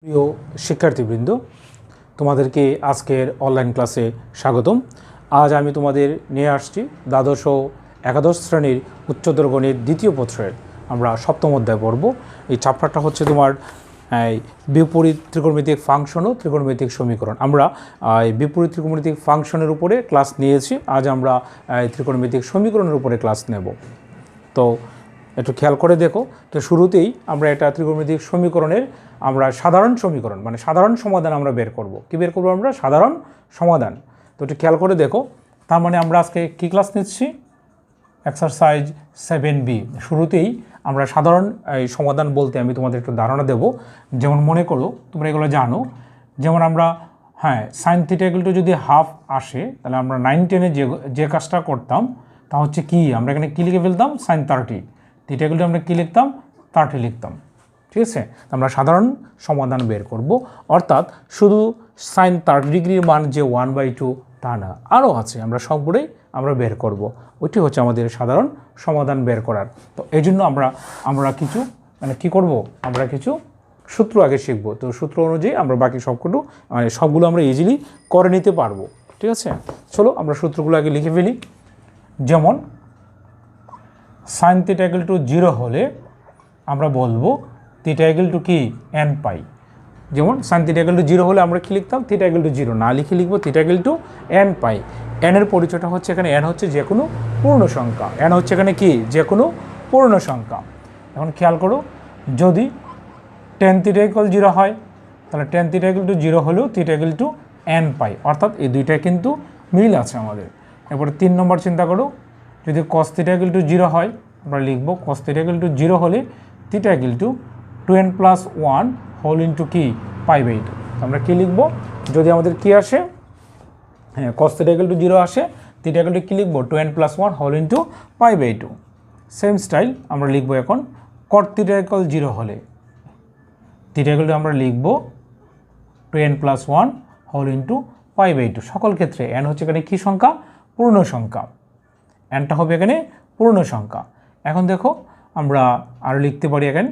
প্রিয় শিক্ষার্থীবৃন্দ, তোমাদেরকে আজকের অনলাইন ক্লাসে স্বাগতম। আজ আমি তোমাদের নিয়ে আসছি দ্বাদশ ও একাদশ শ্রেণীর উচ্চতর গণিত দ্বিতীয় পত্রের আমরা সপ্তম অধ্যায় পড়ব। এই চ্যাপ্টারটা হচ্ছে তোমার বিপরীত ত্রিকোণমিতিক ফাংশন ও ত্রিকোণমিতিক সমীকরণ। আমরা বিপরীত ত্রিকোণমিতিক ফাংশনের উপরে ক্লাস নিয়েছি, আজ আমরা ত্রিকোণমিতিক সমীকরণের উপরে ক্লাস নেব। তো একটু খেয়াল করে দেখো। তো শুরুতেই আমরা এটা ত্রিকোণমিতিক সমীকরণের আমরা সাধারণ সমীকরণ মানে সাধারণ সমাধান আমরা বের করব। কি বের করব? আমরা সাধারণ সমাধান। তো একটু খেয়াল করে দেখো। তার মানে আমরা আজকে কি ক্লাস নিচ্ছি? Exercise 7B। শুরুতেই আমরা সাধারণ সমাধান বলতে আমি তোমাদের একটু ধারণা দেব। যেমন মনে করো, তোমরা এগুলো জানো, যেমন আমরা সাইন থিটা ইকুয়াল টু যদি হাফ আসে, তাহলে আমরা 9-10-এ যে কাজটা করতাম তা হচ্ছে কি, আমরা এখানে কী লিখে ফেলতাম? সাইন 30। থিটা ইকুয়াল টু আমরা কী লিখতাম? 30 লিখতাম। ঠিক আছে, আমরা সাধারণ সমাধান বের করব। অর্থাৎ শুধু সাইন 30 ডিগ্রির মান যে 1/2 তা না, আরও আছে, আমরা সবগুলোই আমরা বের করব। ওইটি হচ্ছে আমাদের সাধারণ সমাধান বের করার। তো এই জন্য আমরা কিছু কী করব? আমরা কিছু সূত্র আগে শিখব। তো সূত্র অনুযায়ী আমরা বাকি সবগুলো আমরা ইজিলি করে নিতে পারবো। ঠিক আছে, চলো আমরা সূত্রগুলো আগে লিখে ফেলি। যেমন সাইন থিটা ইকুয়াল টু 0 হলে আমরা বলবো থিটা ইকুয়াল টু কি? n পাই। যেমন সাইন থিটা ইকুয়াল টু 0 হলে আমরা কি লিখতাম? থিটা ইকুয়াল টু 0 না লিখে লিখবো theta equal to n pi. n এর পরিচয়টা হচ্ছে এখানে n হচ্ছে যে কোনো পূর্ণ সংখ্যা। n হচ্ছে এখানে কি? যে কোনো পূর্ণ সংখ্যা। এখন খেয়াল করো, যদি tan থিটা ইকুয়াল 0 হয়, তাহলে tan থিটা ইকুয়াল টু 0 হলেও থিটা ইকুয়াল টু n পাই। অর্থাৎ এই দুইটাই কিন্তু মিল আছে আমাদের। এরপরে 3 নম্বর চিন্তা করো, যদি cos থিটা ইকুয়াল টু 0 হয়, আমরা লিখবো cos থিটা ইকুয়াল টু 0 হলে theta equal to 2n + 1 whole into কি? π/2। আমরা কি লিখবো? যদি আমাদের কি আসে, cos থিটা ইকুয়াল টু 0 আসে, থিটা ইকুয়াল টু কি লিখবো? 2n + 1 whole into π/2। Same style আমরা লিখবো এখন cot থিটা ইকুয়াল 0 হলে থিটা ইকুয়াল টু আমরা লিখবো 2n + 1 হোল ইন্টু π/2। সকল ক্ষেত্রে n হচ্ছে এখানে কি সংখ্যা? পূর্ণ সংখ্যা। nটা হবে এখানে পূর্ণ সংখ্যা। এখন দেখো, আমরা আরও লিখতে পারি এখানে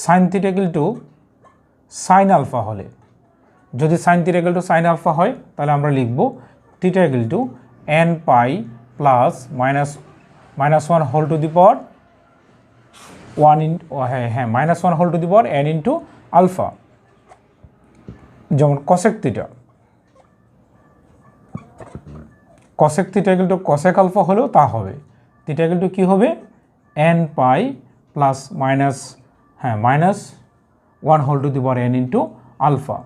sine theta equal to sine alpha হলে, যদি sine theta equal to sine alpha হয়, তাহলে আমরা লিখবো theta equal to n pi plus -1 whole to the power 1 -1 whole to the power n into alpha. যেমন cosec theta equal to cosec alpha হলেও তা হবে। থিটা ইকুয়াল টু কী হবে? n pi plus -1 whole to the power n into alpha.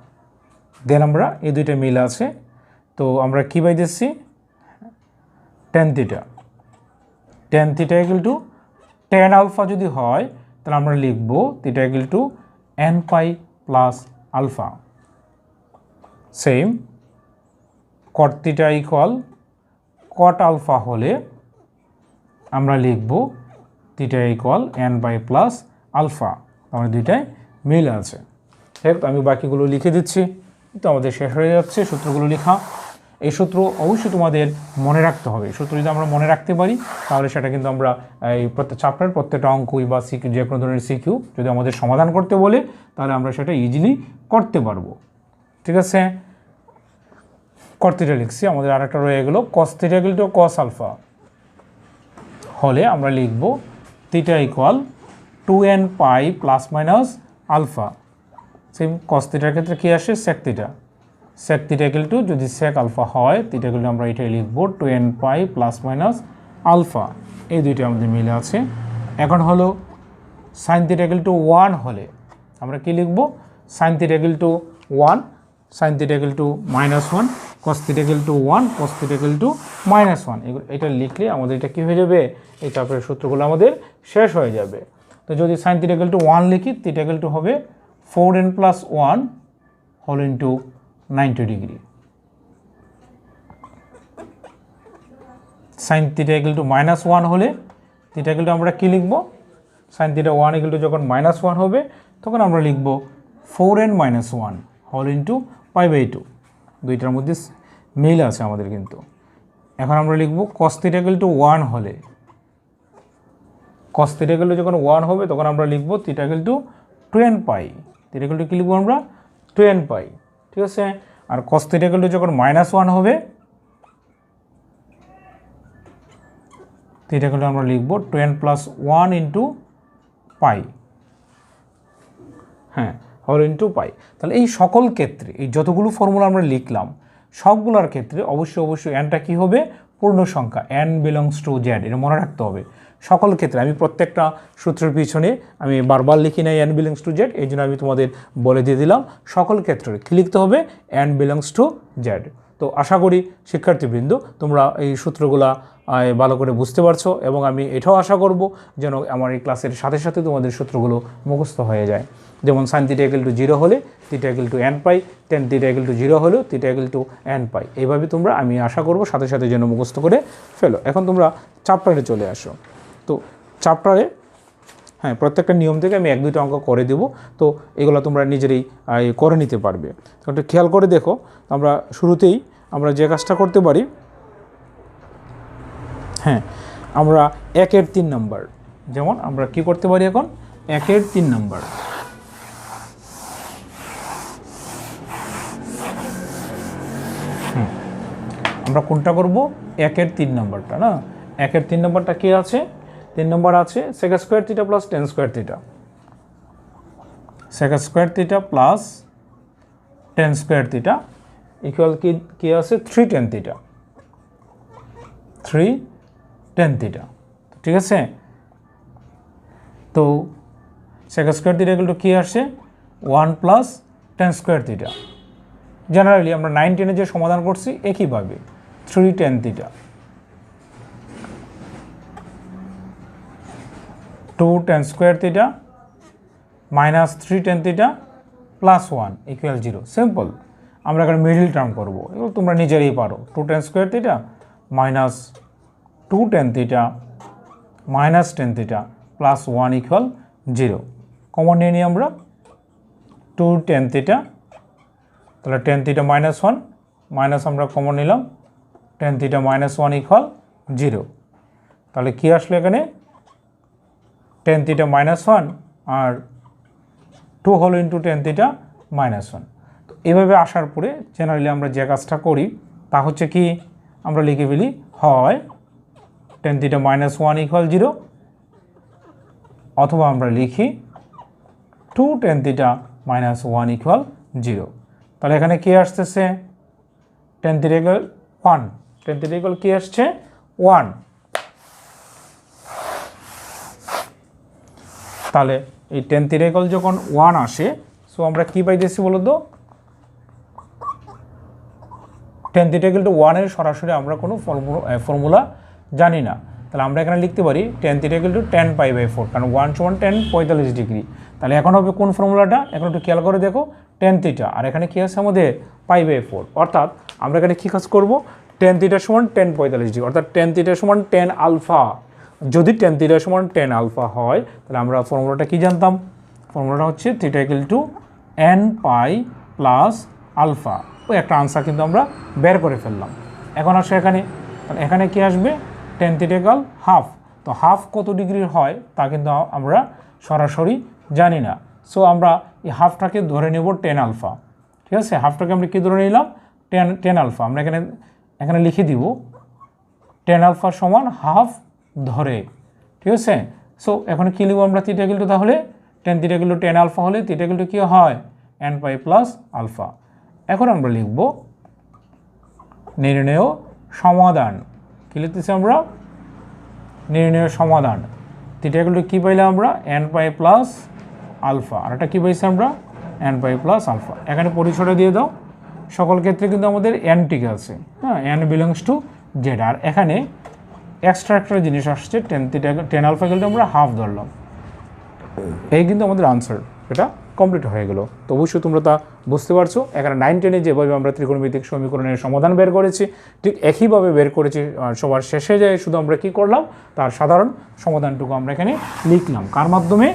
Then আমরা এই দুইটা মিল আছে, তো আমরা কী পাই দিচ্ছি? tan theta equal to tan alpha যদি হয়, তাহলে আমরা লিখব theta equal to n pi plus alpha. Same cot theta equal cot alpha হলে আমরা লিখব theta equal n pi plus alpha. আমাদের দুইটাই মিল আছে। ঠিক, আমি বাকিগুলো লিখে দিচ্ছি। তো আমাদের শেষ হয়ে যাচ্ছে সূত্রগুলো লেখা। এই সূত্র অবশ্যই তোমাদের মনে রাখতে হবে। সূত্র যদি আমরা মনে রাখতে পারি, তাহলে সেটা কিন্তু আমরা এই চ্যাপ্টারের প্রত্যেকটা অঙ্কই বা সিকিউ, যে কোনো ধরনের সিকিউ যদি আমাদের সমাধান করতে বলে, তাহলে আমরা সেটা ইজিলি করতে পারবো। ঠিক আছে, cot থিটা লিখছি। আমাদের আরেকটা রয়ে গেল cos theta equal to cos alpha হলে আমরা লিখব theta equal 2n pi plus minus alpha. Same cos থিটার ক্ষেত্রে কী আসে? sec থিটা ইকুয়াল টু, যদি sec আলফা হয়, থিটা ইকুয়াল টু আমরা এটাই লিখব 2n pi plus minus alpha. এই দুইটা আমাদের মিলে আছে। এখন হলো সাইন থিটা ইকুয়াল টু 1 হলে আমরা কি লিখব? Sign theta equal to 1, sign theta equal to -1, cos theta equal to 1, cos theta equal to -1। এটা লিখলে আমাদের এটা কী হয়ে যাবে? এই চ্যাপ্টারের সূত্রগুলো আমাদের শেষ হয়ে যাবে। তো যদি সাইন থিটা ইকুয়াল টু 1 লিখি, থিটা ইকুয়াল টু হবে 4n + 1 whole into 90 degree. Sine theta equal to -1 হলে থিটা ইকুয়াল টু আমরা কী লিখব? সাইন থিটা 1 ইকুয়াল টু যখন -1 হবে, তখন আমরা লিখব 4n - 1 হোল ইন্টু π/2। দুইটার মধ্যে মিল আছে আমাদের কিন্তু। এখন আমরা লিখব cos থিটা ইকুয়াল টু 1 হলে, cos থিটা ইকুয়াল টু যখন 1 হবে, তখন আমরা লিখব theta equal to 2n pi. Theta equal to কী লিখবো আমরা 2n পাই, ঠিক আছে। আর কস থিটা ইকুয়াল টু যখন -1 হবে থিটা ইকুয়াল টু আমরা লিখবো 2n + 1 ইন্টু পাই, হ্যাঁ, হোল ইন্টু পাই। তাহলে এই সকল ক্ষেত্রে এই যতগুলো ফর্মুলা আমরা লিখলাম সবগুলোর ক্ষেত্রে অবশ্যই এনটা কী হবে, পূর্ণ সংখ্যা, n বিলংস টু জেড, এটা মনে রাখতে হবে। সকল ক্ষেত্রে আমি প্রত্যেকটা সূত্রের পিছনে আমি বারবার লিখি নাই n বিলংস টু জেড, এই জন্য আমি তোমাদের বলে দিয়ে দিলাম সকল ক্ষেত্রে কী লিখতে হবে, n বিলংস টু জেড। তো আশা করি শিক্ষার্থীবৃন্দ তোমরা এই সূত্রগুলা ভালো করে বুঝতে পারছো, এবং আমি এটাও আশা করব যেন আমার এই ক্লাসের সাথে সাথে তোমাদের সূত্রগুলো মুখস্থ হয়ে যায়। যেমন সাইন থিটা ইকুয়াল টু 0 হলে theta equal to n pi, tan theta equal to 0 হলেও থিটা ইকুয়াল টু n পাই। এইভাবে তোমরা আমি আশা করব সাথে সাথে যেন মুখস্থ করে ফেলো। এখন তোমরা চ্যাপ্টারে চলে আসো। তো চ্যাপ্টারে হ্যাঁ প্রত্যেকটা নিয়ম থেকে আমি 1-2টা অঙ্ক করে দেব, তো এগুলো তোমরা নিজেরাই করে নিতে পারবে। তো একটু খেয়াল করে দেখো, আমরা শুরুতেই আমরা যে কাজটা করতে পারি, হ্যাঁ আমরা 1-এর 3 নম্বর, যেমন আমরা কি করতে পারি এখন 1-এর 3 নম্বর, আমরা কোনটা করব 1-এর 3 নম্বরটা না। 1-এর 3 নম্বরটা কি আছে, 3 নম্বর আছে sec square theta plus tan square theta, sec square theta plus tan square theta equal কি আছে 3 tan থিটা, 3 tan থিটা, ঠিক আছে। তো sec square theta equal to কি আসে 1 plus tan square theta. Generally আমরা 9-10 যে সমাধান করছি একইভাবে 3 tan theta, 2 tan square theta minus 3 tan theta plus 1 equal 0। Simple, আমরা এখানে মিডল টার্ম করবো, এগুলো তোমরা নিজেরাই পারো। 2 tan square theta minus 2 tan theta minus tan theta plus 1 equal 0। Common নিয়ে নিই আমরা 2 tan থিটা, তাহলে tan থিটা মাইনাস 1 মাইনাস আমরা কমন নিলাম tan থিটা মাইনাস 1 ইকুয়াল 0। তাহলে কি আসলো এখানে tan থিটা মাইনাস 1 আর 2 whole into tan theta minus 1। তো এভাবে আসার পরে জেনারেলি আমরা যে কাজটা করি তা হচ্ছে কি আমরা লিখে ফেলি হয় tan থিটা মাইনাস 1 ইকুয়াল 0, অথবা আমরা লিখি 2 tan থিটা মাইনাস 1 ইকুয়াল 0। তাহলে এখানে কি আসতেছে tan theta equal 1, tan theta equal কি আসছে 1। তাহলে এই tan থিটা ইকুয়াল যখন 1 আসে, সো আমরা কি পাইতেছি বলো তো, tan থিটা ইকুয়াল টু 1 এর সরাসরি আমরা কোনো ফর্মুলা জানি না। তাহলে আমরা এখানে লিখতে পারি tan theta equal to tan pi by 4, কারণ 1 সমান tan 45 ডিগ্রি। তাহলে এখন হবে কোন ফর্মুলাটা, এখন একটু খেয়াল করে দেখো tan থিটা, আর এখানে কি আছে আমাদের পাই বাই 4, অর্থাৎ আমরা এখানে কী কাজ করব tan থিটা সমান tan 45 ডিগ্রি, অর্থাৎ tan থিটা সমান tan আলফা। যদি tan থিটা সমান tan আলফা হয় তাহলে আমরা ফর্মুলাটা কি জানতাম, ফর্মুলাটা হচ্ছে theta equal to n pi plus alpha. ওই একটা আনসার কিন্তু আমরা বের করে ফেললাম। এখন আসে এখানে, তাহলে এখানে কি আসবে tan থিটা ইকুয়াল হাফ। তো হাফ কত ডিগ্রির হয় তা কিন্তু আমরা সরাসরি জানি না, সো আমরা এই হাফটাকে ধরে নেব tan আলফা, ঠিক আছে। হাফটাকে আমরা কি ধরে নিলাম tan আলফা। আমরা এখানে লিখে দিব tan আলফা সমান হাফ ধরে, ঠিক আছে। সো এখন কি লিখব আমরা থিটা ইকুয়াল টু, তাহলে tan theta equal to tan alpha হলে থিটা ইকুয়াল টু কি হয় n পাই প্লাস আলফা। এখন আমরা লিখব নির্ণেয় সমাধান। কি লিখতেছি আমরা নির্ণেয় সমাধান। থিটা ইকুয়াল টু কি পাইলাম আমরা n পাই প্লাস আলফা, আর এটা কী পাইছি আমরা n পাই প্লাস আলফা। এখানে পরিসরটা দিয়ে দাও, সকল ক্ষেত্রে কিন্তু আমাদের n ঠিক আছে, হ্যাঁ n বিলংস টু জেড। আর এখানে এক্সট্রা একটা জিনিস আসছে tan আলফা ইকুয়াল টু আমরা হাফ ধরলাম, এই কিন্তু আমাদের আনসার, এটা কমপ্লিট হয়ে গেল। তো অবশ্যই তোমরা তা বুঝতে পারছো। এখানে 9-10 যেভাবে আমরা ত্রিকোণমিতিক সমীকরণের সমাধান বের করেছি ঠিক একইভাবে বের করেছি। সবার শেষে যায় শুধু আমরা কি করলাম তার সাধারণ সমাধানটুকু আমরা এখানে লিখলাম, কার মাধ্যমে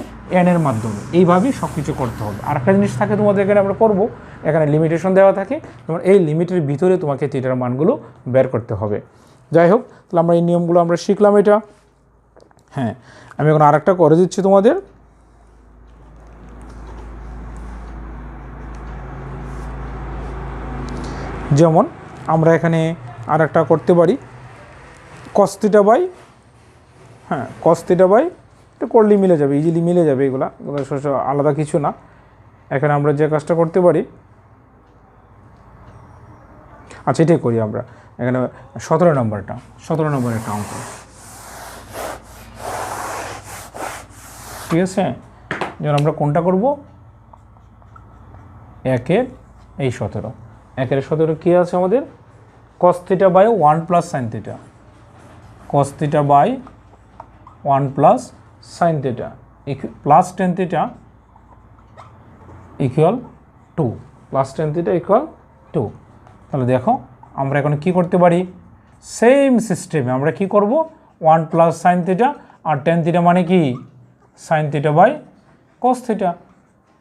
n এর মাধ্যমে। এইভাবেই সব কিছু করতে হবে। আর একটা জিনিস থাকে তোমাদের এখানে আমরা করবো, এখানে লিমিটেশন দেওয়া থাকে, যেমন এই লিমিটের ভিতরে তোমাকে থিটার মানগুলো বের করতে হবে। যাই হোক, তাহলে আমরা এই নিয়মগুলো আমরা শিখলাম এটা। হ্যাঁ, আমি এখন আরেকটা করে দিচ্ছি তোমাদের। যেমন আমরা এখানে আর একটা করতে পারি cos θ বাই cos θ বাই, এটা করলেই মিলে যাবে, ইজিলি মিলে যাবে, এগুলো আলাদা কিছু না। এখানে আমরা যে কাজটা করতে পারি, আচ্ছা এটাই করি আমরা এখানে 17 নম্বরটা, 17 নম্বরের একটা অঙ্ক, ঠিক আছে। যেমন আমরা কোনটা করব, একের এই 17, একের 17 কী আছে আমাদের, cos θ by 1 plus sine θ, cos θ by 1 plus sine θ plus tan θ equal 2, plus tan θ equal 2। তাহলে দেখো আমরা এখন কি করতে পারি, সেম সিস্টেমে আমরা কি করব, 1 প্লাস সাইন θ আর টেন θ মানে কি সাইন θ বাই cos θ।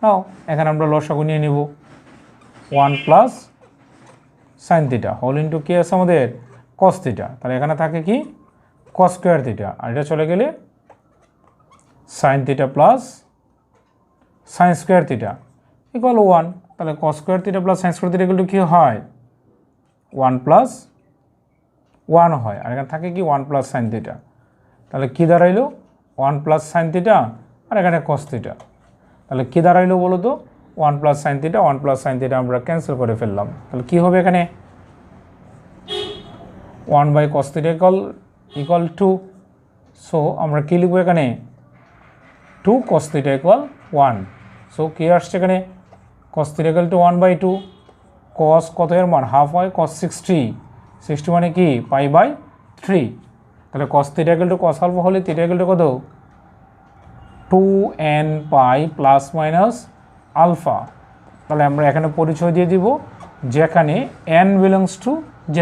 নাও এখানে আমরা লসাগু নিয়ে নিব, 1 প্লাস সাইন θ হোল ইন্টু কি আছে আমাদের cos θ, তাহলে এখানে থাকে কি cos স্কোয়ার θ, আর এটা চলে গেলে sine θ plus sine square θ equal 1, তাহলে cos square θ plus sine square θ equal to কী হয়, 1 প্লাস 1 হয়, আর এখানে থাকে কি 1 প্লাস সাইন θ, তাহলে কী দাঁড়াইলো 1 প্লাস সাইন θ আর এখানে cos θ, তাহলে কী দাঁড়াইলো বলো তো, 1 প্লাস সাইন θ 1 প্লাস সাইন θ আমরা ক্যান্সেল করে ফেললাম, তাহলে কী হবে এখানে 1 বাই cos θ ইকুয়াল 2, সো আমরা কী লিখবো এখানে 2 cos θ ইকুয়াল 1, সো কী আসছে এখানে cos θ equal to 1 by 2, cos কত এর মান হাফ হয় cos 60, 60 মানে কি পাই বাই 3, তাহলে cos θ equal to cos alpha হলে θ ইকুয়াল টু কত 2n pi plus minus alpha. তাহলে আমরা এখানে পরিচয় দিয়ে দিব যেখানে n বিলংস টু z,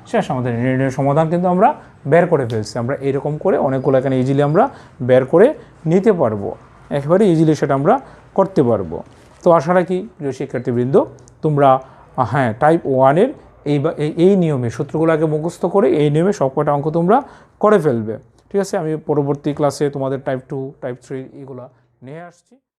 শেষ, আমাদের নির্ণয়ের সমাধান কিন্তু আমরা বের করে ফেলছি। আমরা এরকম করে অনেকগুলো এখানে ইজিলি আমরা বের করে নিতে পারবো, একেবারে ইজিলি সেটা আমরা করতে পারবো। তো আশা রাখি প্রিয় শিক্ষার্থীবৃন্দ তোমরা টাইপ 1-এর এই নিয়মে সূত্রগুলোকে মুখস্থ করে এই নিয়মে সবকটা অঙ্ক তোমরা করে ফেলবে, ঠিক আছে। আমি পরবর্তী ক্লাসে তোমাদের টাইপ 2 টাইপ 3 এগুলো নিয়ে আসছি।